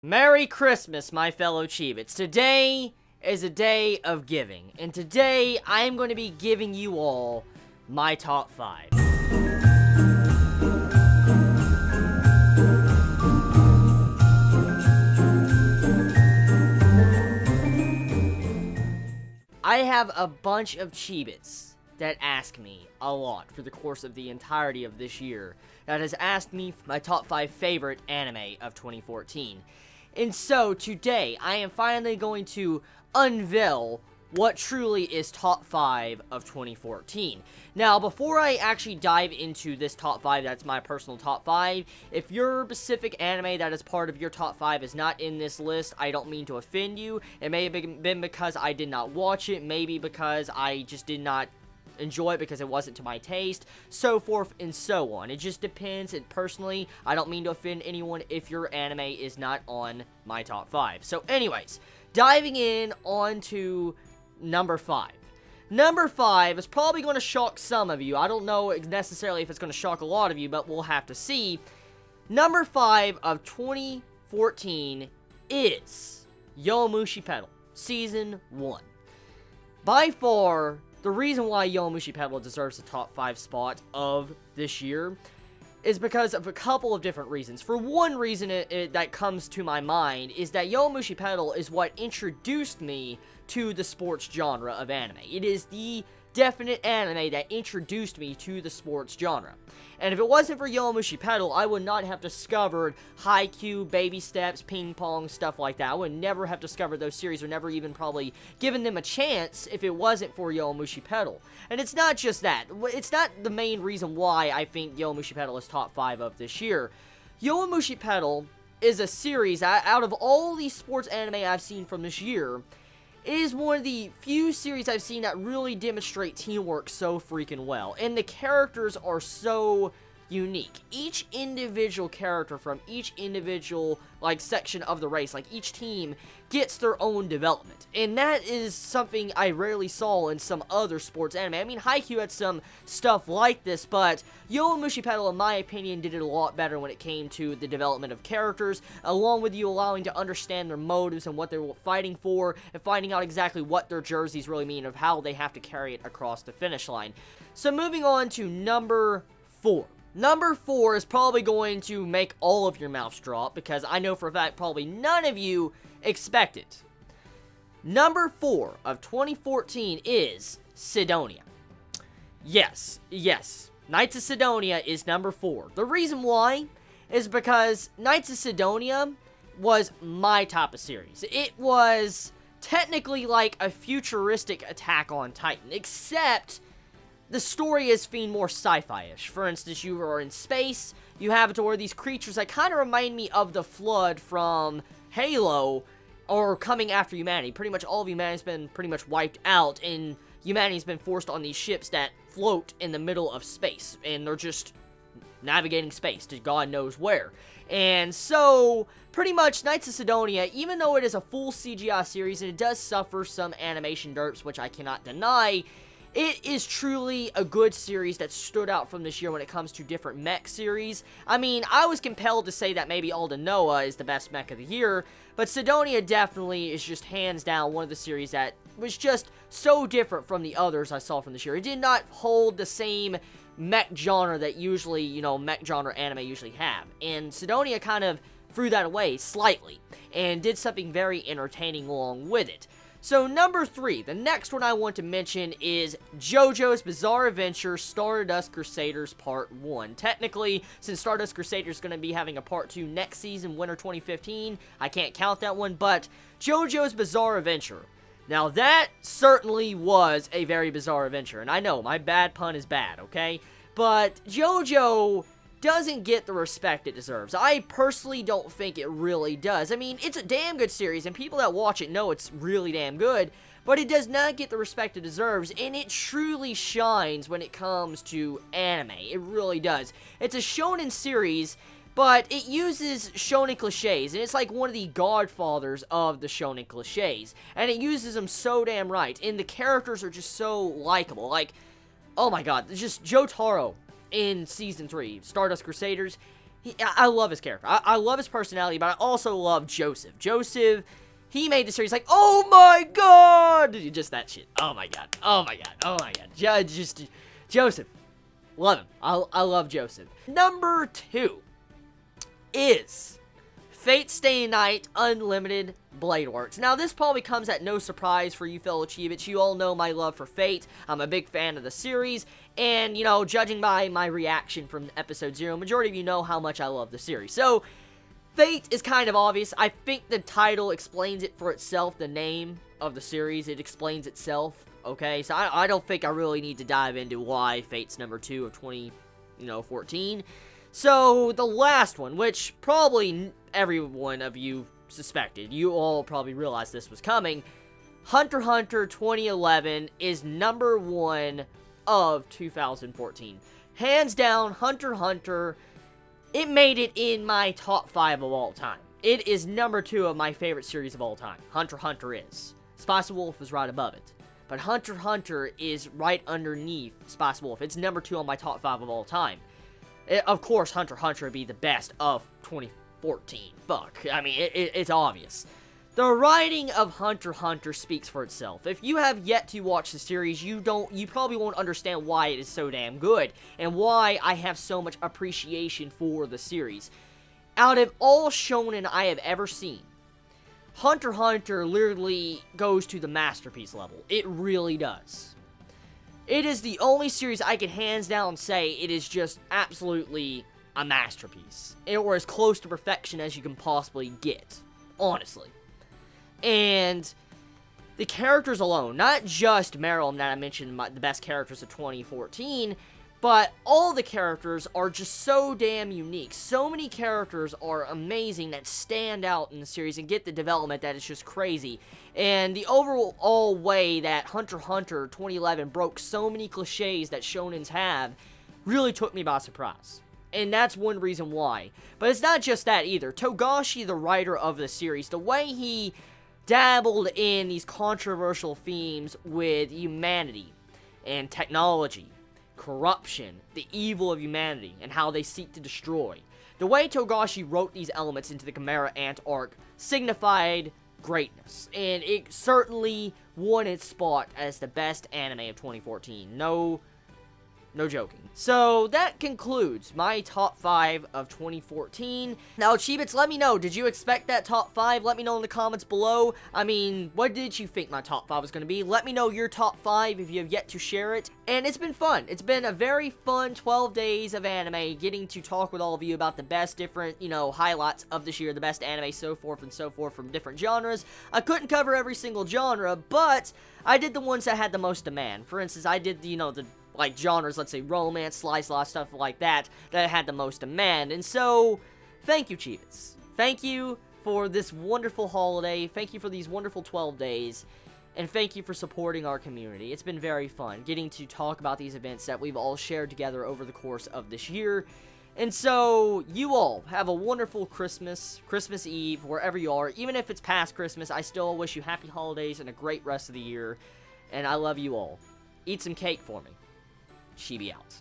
Merry Christmas, my fellow Chibits. Today is a day of giving, and today I am going to be giving you all my top 5. I have a bunch of Chibits that ask me a lot for the course of the entirety of this year that has asked me my top 5 favorite anime of 2014. And so, today, I am finally going to unveil what truly is top 5 of 2014. Now, before I actually dive into this top 5, that's my personal top 5, if your specific anime that is part of your top 5 is not in this list, I don't mean to offend you. It may have been because I did not watch it, maybe because I just did not enjoy it because it wasn't to my taste, so forth and so on. It just depends, and personally, I don't mean to offend anyone if your anime is not on my top 5. So anyways, diving in onto number 5. Number 5 is probably going to shock some of you. I don't know necessarily if it's going to shock a lot of you, but we'll have to see. Number 5 of 2014 is Yowamushi Pedal, Season 1. By far, the reason why Yowamushi Pedal deserves the top 5 spot of this year is because of a couple of different reasons. For one reason that comes to my mind is that Yowamushi Pedal is what introduced me to the sports genre of anime. It is the definite anime that introduced me to the sports genre. And if it wasn't for Yowamushi Pedal, I would not have discovered Haikyuu, Baby Steps, Ping Pong, stuff like that. I would never have discovered those series, or never even probably given them a chance if it wasn't for Yowamushi Pedal. And it's not just that. It's not the main reason why I think Yowamushi Pedal is top 5 of this year. Yowamushi Pedal is a series, out of all the sports anime I've seen from this year, it is one of the few series I've seen that really demonstrate teamwork so freaking well. And the characters are so unique. Each individual character from each individual, section of the race, each team gets their own development. And that is something I rarely saw in some other sports anime. I mean, Haikyuu had some stuff like this, but Yowamushi Pedal, in my opinion, did it a lot better when it came to the development of characters, along with you allowing to understand their motives and what they're fighting for, and finding out exactly what their jerseys really mean, of how they have to carry it across the finish line. So moving on to number 4. Number 4 is probably going to make all of your mouths drop, because I know for a fact probably none of you expect it. Number 4 of 2014 is Sidonia. Yes, Knights of Sidonia is number 4. The reason why is because Knights of Sidonia was my type of series. It was technically like a futuristic Attack on Titan, except the story is being more sci-fi-ish. For instance, you are in space, you have it to where these creatures that kind of remind me of the Flood from Halo are coming after humanity. Pretty much all of humanity's been pretty much wiped out, and humanity's been forced on these ships that float in the middle of space, and they're just navigating space to God knows where. And so, pretty much, Knights of Sidonia, even though it is a full CGI series, and it does suffer some animation derps, which I cannot deny, it is truly a good series that stood out from this year when it comes to different mech series. I mean, I was compelled to say that maybe Alden Noah is the best mech of the year, but Sidonia definitely is just hands down one of the series that was just so different from the others I saw from this year. It did not hold the same mech genre that usually, mech genre anime usually have. And Sidonia kind of threw that away slightly and did something very entertaining along with it. So, number 3, the next one I want to mention is JoJo's Bizarre Adventure Stardust Crusaders Part 1. Technically, since Stardust Crusaders is going to be having a Part 2 next season, winter 2015, I can't count that one, but JoJo's Bizarre Adventure. Now, that certainly was a very bizarre adventure, and I know, my bad pun is bad, okay? But JoJo doesn't get the respect it deserves. I personally don't think it really does. I mean, it's a damn good series, and people that watch it know it's really damn good, but it does not get the respect it deserves, and it truly shines when it comes to anime. It really does. It's a shonen series, but it uses shonen cliches, and it's like one of the godfathers of the shonen cliches, and it uses them so damn right, and the characters are just so likable. Oh my god, just Jotaro in Season 3, Stardust Crusaders, I love his character. I love his personality, but I also love Joseph. Joseph, he made the series like, oh my god! Just that shit. Oh my god. Oh my god. Oh my god. Just Joseph. Love him. I love Joseph. Number 2 is Fate Stay Night Unlimited Blade Works. Now, this probably comes at no surprise for you fellow Chibits. You all know my love for Fate. I'm a big fan of the series. And, you know, judging by my reaction from episode 0, majority of you know how much I love the series. So, Fate is kind of obvious. I think the title explains it for itself. The name of the series, it explains itself. Okay, so I don't think I really need to dive into why Fate's number 2 of 2014. So, the last one, which probably every one of you suspected, you all probably realized this was coming, Hunter x Hunter 2011 is number 1 of 2014. Hands down, Hunter x Hunter, it made it in my top 5 of all time. It is number 2 of my favorite series of all time. Hunter x Hunter is. Spice Wolf is right above it. But Hunter x Hunter is right underneath Spice Wolf. It's number 2 on my top 5 of all time. Of course, Hunter x Hunter would be the best of 2014. Fuck. I mean, it's obvious. The writing of Hunter x Hunter speaks for itself. If you have yet to watch the series, you probably won't understand why it is so damn good, and why I have so much appreciation for the series. Out of all shonen I have ever seen, Hunter x Hunter literally goes to the masterpiece level. It really does. It is the only series I can hands down say it is just absolutely a masterpiece. Or as close to perfection as you can possibly get. Honestly. And the characters alone, not just Meryl that I mentioned, the best characters of 2014, but all the characters are just so damn unique. So many characters are amazing that stand out in the series and get the development that is just crazy. And the overall way that Hunter x Hunter 2011 broke so many cliches that shonens have really took me by surprise. And that's one reason why. But it's not just that either. Togashi, the writer of the series, the way he dabbled in these controversial themes with humanity and technology, corruption, the evil of humanity, and how they seek to destroy. The way Togashi wrote these elements into the Chimera Ant arc signified greatness, and it certainly won its spot as the best anime of 2014. No joking. So, that concludes my top 5 of 2014. Now, Chibits, let me know, did you expect that top 5? Let me know in the comments below. I mean, what did you think my top 5 was going to be? Let me know your top 5 if you have yet to share it. And it's been fun. It's been a very fun 12 days of anime, getting to talk with all of you about the best different, highlights of this year, the best anime, so forth and so forth from different genres. I couldn't cover every single genre, but I did the ones that had the most demand. For instance, I did, the genres, let's say romance, slice life, stuff like that had the most demand. And so, thank you, Chibits. Thank you for this wonderful holiday. Thank you for these wonderful 12 days. And thank you for supporting our community. It's been very fun getting to talk about these events that we've all shared together over the course of this year. And so, you all have a wonderful Christmas Eve, wherever you are. Even if it's past Christmas, I still wish you happy holidays and a great rest of the year. And I love you all. Eat some cake for me. Chibi out.